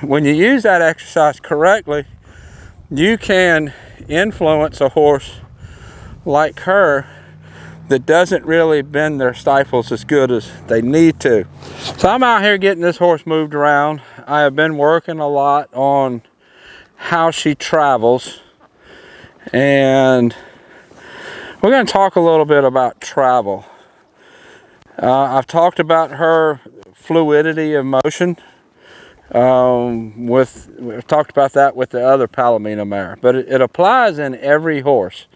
when you use that exercise correctly, you can influence a horse like her that doesn't really bend their stifles as good as they need to. So I'm out here getting this horse moved around. I have been working a lot on how she travels, and we're going to talk a little bit about travel. I've talked about her fluidity of motion. We've talked about that with the other Palomino mare, but it applies in every horse.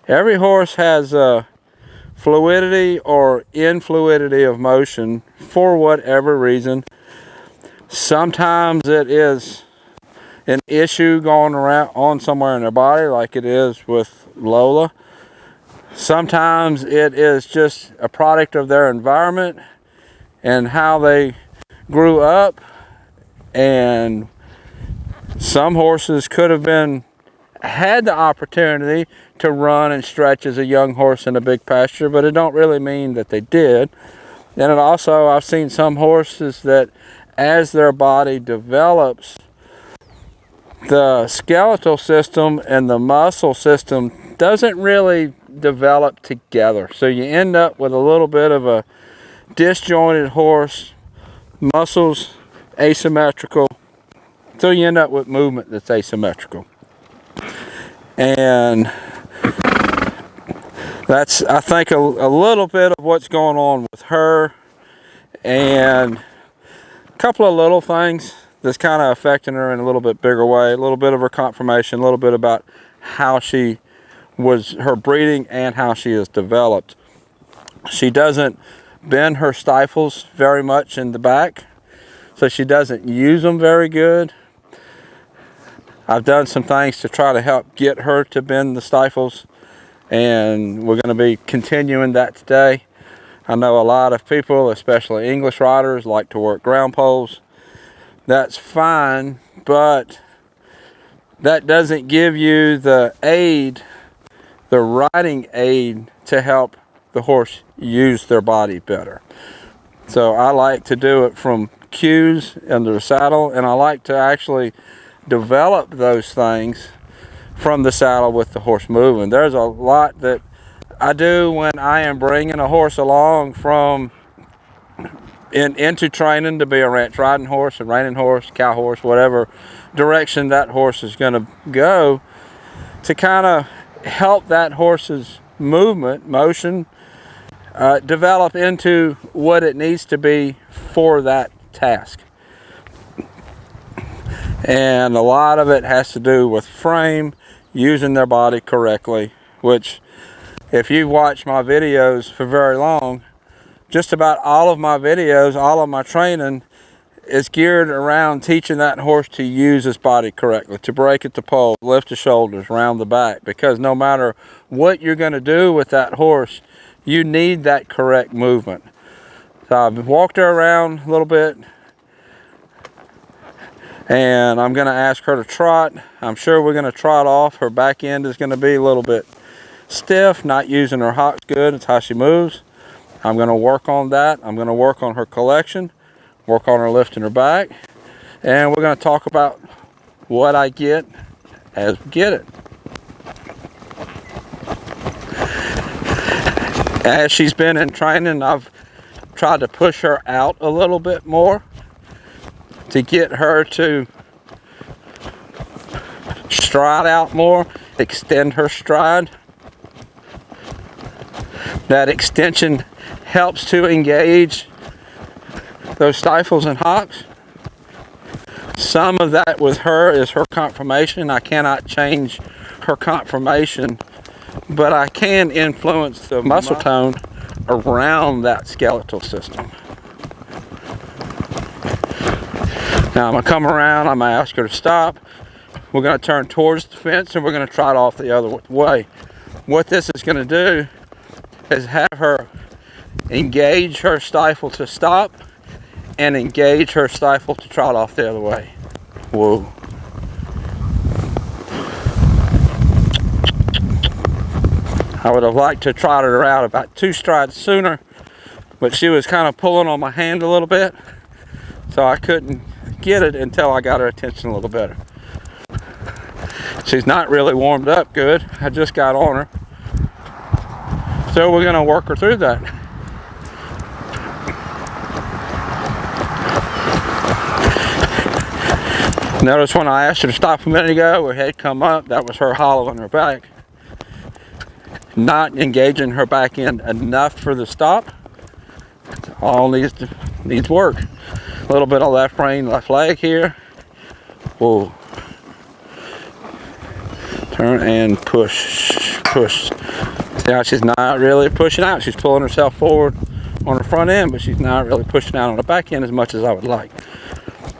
Every horse has a fluidity or influidity of motion for whatever reason. Sometimes it is an issue going around on somewhere in their body, like it is with Lola. Sometimes it is just a product of their environment and how they grew up. And some horses could have had the opportunity to run and stretch as a young horse in a big pasture, but it don't really mean that they did. And it also, I've seen some horses that as their body develops, the skeletal system and the muscle system doesn't really develop together. So you end up with a little bit of a disjointed horse, muscles asymmetrical, so you end up with movement that's asymmetrical. And that's, I think, a little bit of what's going on with her, and a couple of little things that's kind of affecting her in a little bit bigger way. A little bit of her conformation, a little bit about how she was, her breeding, and how she is developed. She doesn't bend her stifles very much in the back, so she doesn't use them very good. I've done some things to try to help get her to bend the stifles, and we're going to be continuing that today. I know a lot of people, especially English riders, like to work ground poles. That's fine, but that doesn't give you the aid, the riding aid, to help the horse use their body better. So I like to do it from cues under the saddle, and I like to actually develop those things from the saddle with the horse moving. There's a lot that I do when I am bringing a horse along from into training to be a ranch riding horse, a reining horse, cow horse, whatever direction that horse is going to go, to kind of help that horse's motion develop into what it needs to be for that task. And a lot of it has to do with frame, using their body correctly, which, if you watch my videos for very long, just about all of my videos, all of my training is geared around teaching that horse to use his body correctly, to break at the pole, lift the shoulders, round the back, because no matter what you're going to do with that horse, you need that correct movement. So I've walked her around a little bit, and I'm going to ask her to trot. I'm sure we're going to trot off. Her back end is going to be a little bit stiff, not using her hocks good. It's how she moves. I'm going to work on that. I'm going to work on her collection, work on her lifting her back, and we're going to talk about what I get as we get it. As she's been in training, I've tried to push her out a little bit more to get her to stride out more, extend her stride. That extension helps to engage those stifles and hocks. Some of that with her is her conformation. I cannot change her conformation, but I can influence the muscle tone around that skeletal system. Now I'm going to come around, I'm going to ask her to stop. We're going to turn towards the fence, and we're going to trot off the other way. What this is going to do is have her engage her stifle to stop and engage her stifle to trot off the other way. Whoa. I would have liked to trot her out about 2 strides sooner, but she was kind of pulling on my hand a little bit, so I couldn't get it until I got her attention a little better. She's not really warmed up good. I just got on her. So we're gonna work her through that. Notice when I asked her to stop a minute ago, her head come up, that was her hollowing her back. Not engaging her back end enough for the stop. All needs work. A little bit of left rein, left leg here. Whoa. Turn and push, push. Now she's not really pushing out. She's pulling herself forward on her front end, but she's not really pushing out on the back end as much as I would like.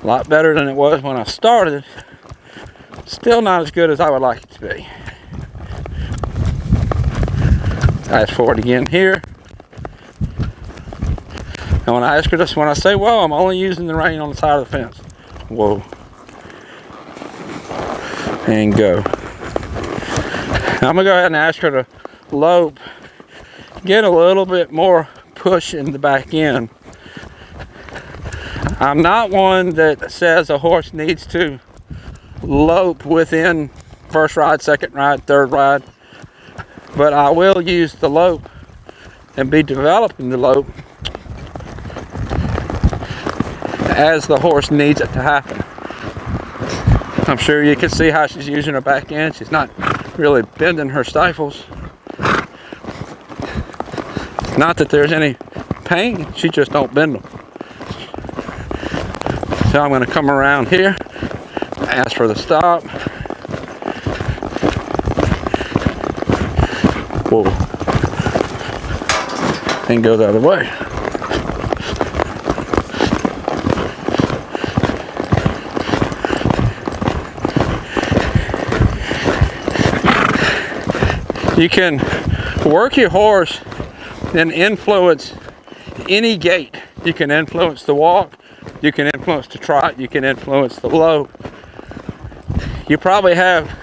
A lot better than it was when I started. Still not as good as I would like it to be. Fast forward again here. And when I ask her this, when I say, whoa, I'm only using the rein on the side of the fence. Whoa. And go. Now I'm going to go ahead and ask her to lope. Get a little bit more push in the back end. I'm not one that says a horse needs to lope within first ride, second ride, third ride. But I will use the lope and be developing the lope as the horse needs it to happen. I'm sure you can see how she's using her back end. She's not really bending her stifles. Not that there's any pain, she just don't bend them. So I'm going to come around here, ask for the stop. Whoa. And go the other way. You can work your horse and influence any gait. You can influence the walk, you can influence the trot, you can influence the lope. You probably have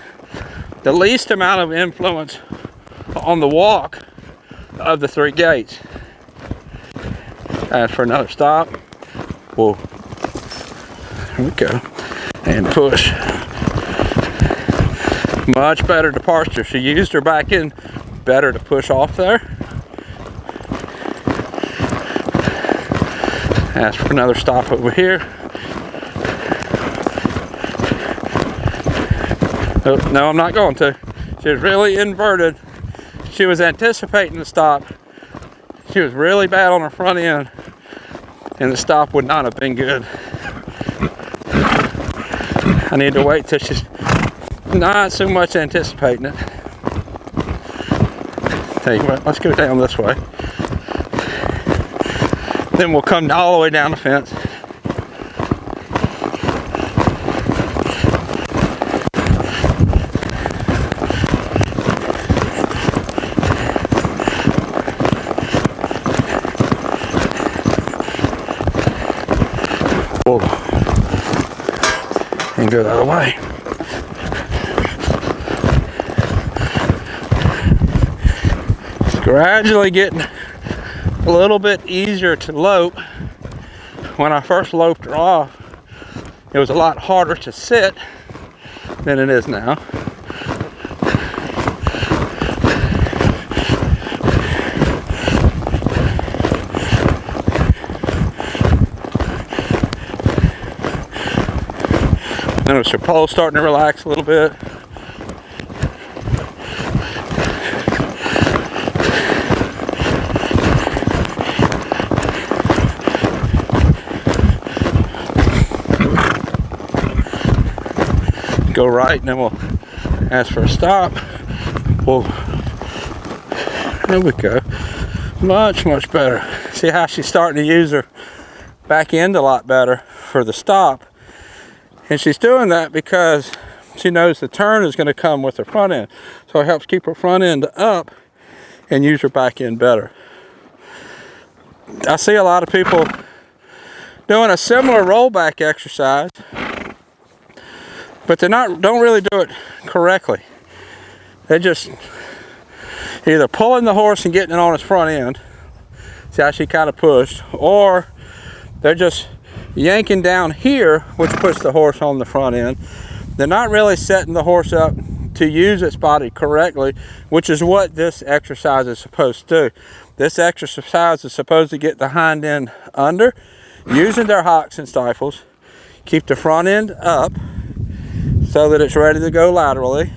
the least amount of influence on the walk of the three gaits. Ask for another stop. Whoa. There we go. And push. Much better departure. She used her back end better to push off there. Ask for another stop over here. Oh, no, I'm not going to. She was really inverted. She was anticipating the stop. She was really bad on her front end, and the stop would not have been good. I need to wait till she's not so much anticipating it. Tell you what, let's go down this way. Then we'll come all the way down the fence. Whoa. And go the other way. Gradually getting a little bit easier to lope. When I first loped her off, it was a lot harder to sit than it is now. Notice her pole starting to relax a little bit. Go right, and then we'll ask for a stop. Whoa. There we go. Much, much better. See how she's starting to use her back end a lot better for the stop. And she's doing that because she knows the turn is going to come with her front end. So it helps keep her front end up and use her back end better. I see a lot of people doing a similar rollback exercise, but don't really do it correctly. They're just either pulling the horse and getting it on its front end, see how she kind of pushed, or they're just yanking down here, which puts the horse on the front end. They're not really setting the horse up to use its body correctly, which is what this exercise is supposed to do. This exercise is supposed to get the hind end under, using their hocks and stifles, keep the front end up so that it's ready to go laterally,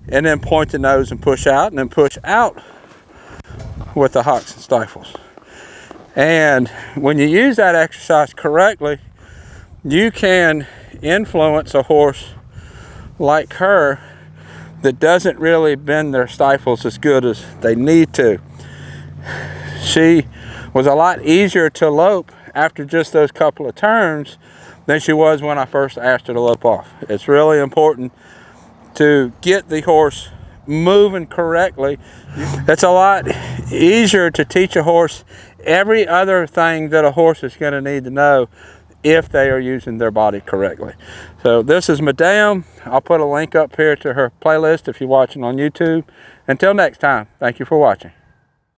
and then point the nose and push out, and then push out with the hocks and stifles. And when you use that exercise correctly, you can influence a horse like her that doesn't really bend their stifles as good as they need to. She was a lot easier to lope after just those couple of turns than she was when I first asked her to lope off. It's really important to get the horse moving correctly. It's a lot easier to teach a horse every other thing that a horse is going to need to know if they are using their body correctly. So this is Madame. I'll put a link up here to her playlist if you're watching on YouTube. Until next time, thank you for watching.